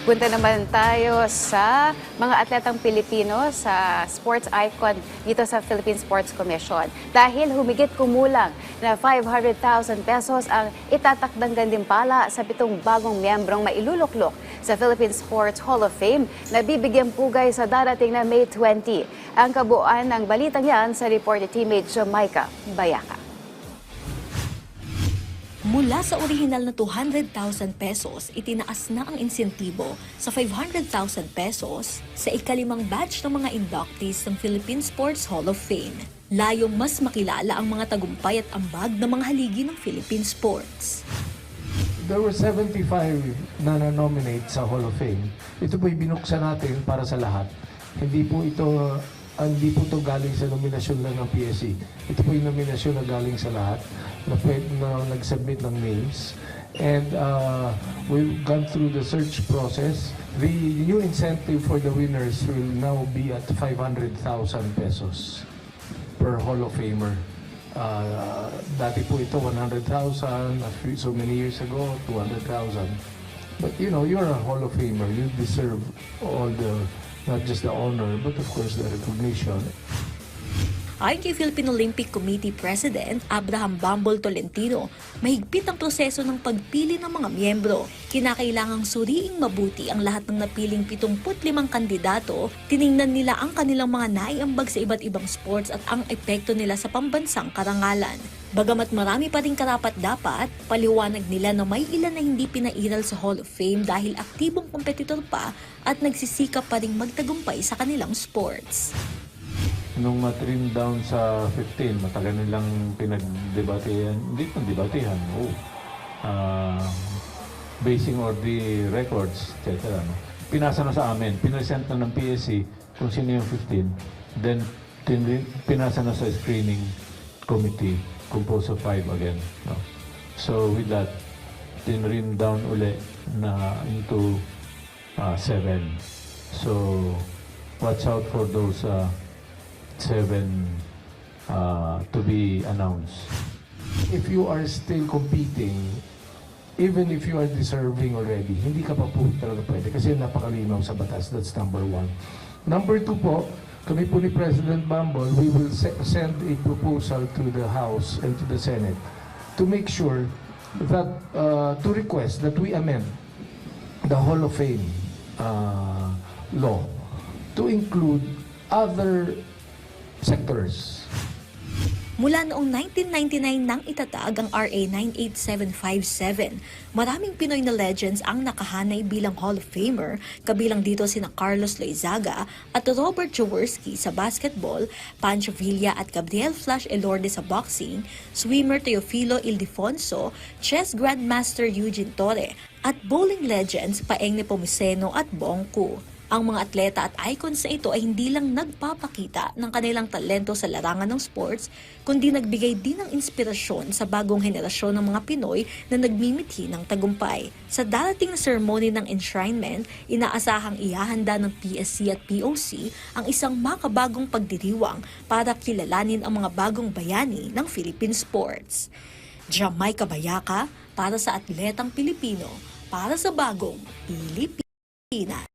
Punta naman tayo sa mga atletang Pilipino sa sports icon dito sa Philippine Sports Commission. Dahil humigit kumulang na 500,000 pesos ang itatakdang gantimpala sa 7 bagong miyembrong mailuluklok sa Philippine Sports Hall of Fame na bibigyang pugay sa darating na May 20. Ang kabuuan ng balitang yan sa reporter teammate Jamaica Bayaka. Mula sa orihinal na 200,000 pesos, itinaas na ang insentibo sa 500,000 pesos sa ikalimang batch ng mga inductees ng Philippine Sports Hall of Fame. Layong mas makilala ang mga tagumpay at ambag ng mga haligi ng Philippine sports. There were 75 na na-nominate sa Hall of Fame. Ito po'y binuksan natin para sa lahat. Hindi po ito galing sa nominasyon lang ng PSC. Ito po yung nominasyon na galing sa lahat na nag-submit ng names. And we've gone through the search process. The new incentive for the winners will now be at 500,000 pesos per Hall of Famer. Dati po ito 100,000, so many years ago 200,000. But you know, you're a Hall of Famer. You deserve all the, not just the honor, but of course the recognition. Ayon kay Philippine Olympic Committee President Abraham Bambol Tolentino, mahigpit ang proseso ng pagpili ng mga miyembro. Kinakailangang suriing mabuti ang lahat ng napiling 75 kandidato. Tiningnan nila ang kanilang mga naiambag sa iba't ibang sports at ang epekto nila sa pambansang karangalan. Bagamat marami pa rin karapat-dapat, paliwanag nila na may ilan na hindi pinairal sa Hall of Fame dahil aktibong kompetitor pa at nagsisikap pa rin magtagumpay sa kanilang sports. Nung matrim down sa 15, matagal nilang pinagdebatehan, hindi pang debatehan, basing on the records, etc. No? Pinasa na sa amin, pinresent na ng PSC kung sino yung 15, then pinasa na sa screening committee, composed of 5 again. No? So with that, tinrim down uli na into 7. So watch out for those 7 to be announced. If you are still competing, even if you are deserving already, hindi ka pa po talaga pwede kasi napakalinaw sa batas. That's number 1. Number 2 po, kami po ni President Bambol, we will send a proposal to the House and to the Senate to make sure that, to request that we amend the Hall of Fame law to include other sectors. Mula noong 1999 nang itatag ang RA 98757, maraming Pinoy na legends ang nakahanay bilang Hall of Famer, kabilang dito sina Carlos Loizaga at Robert Jaworski sa basketball, Pancho Villa at Gabriel Flash Elorde sa boxing, swimmer Teofilo Ildefonso, chess grandmaster Eugene Torre, at bowling legends Paeng Nepomuceno at Bong Ku. Ang mga atleta at icons na ito ay hindi lang nagpapakita ng kanilang talento sa larangan ng sports, kundi nagbigay din ng inspirasyon sa bagong henerasyon ng mga Pinoy na nagmimithi ng tagumpay. Sa darating na ceremony ng enshrinement, inaasahang ihahanda ng PSC at POC ang isang makabagong pagdiriwang para kilalanin ang mga bagong bayani ng Philippine sports. Jamaica Bayaka para sa Atletang Pilipino, para sa Bagong Pilipinas.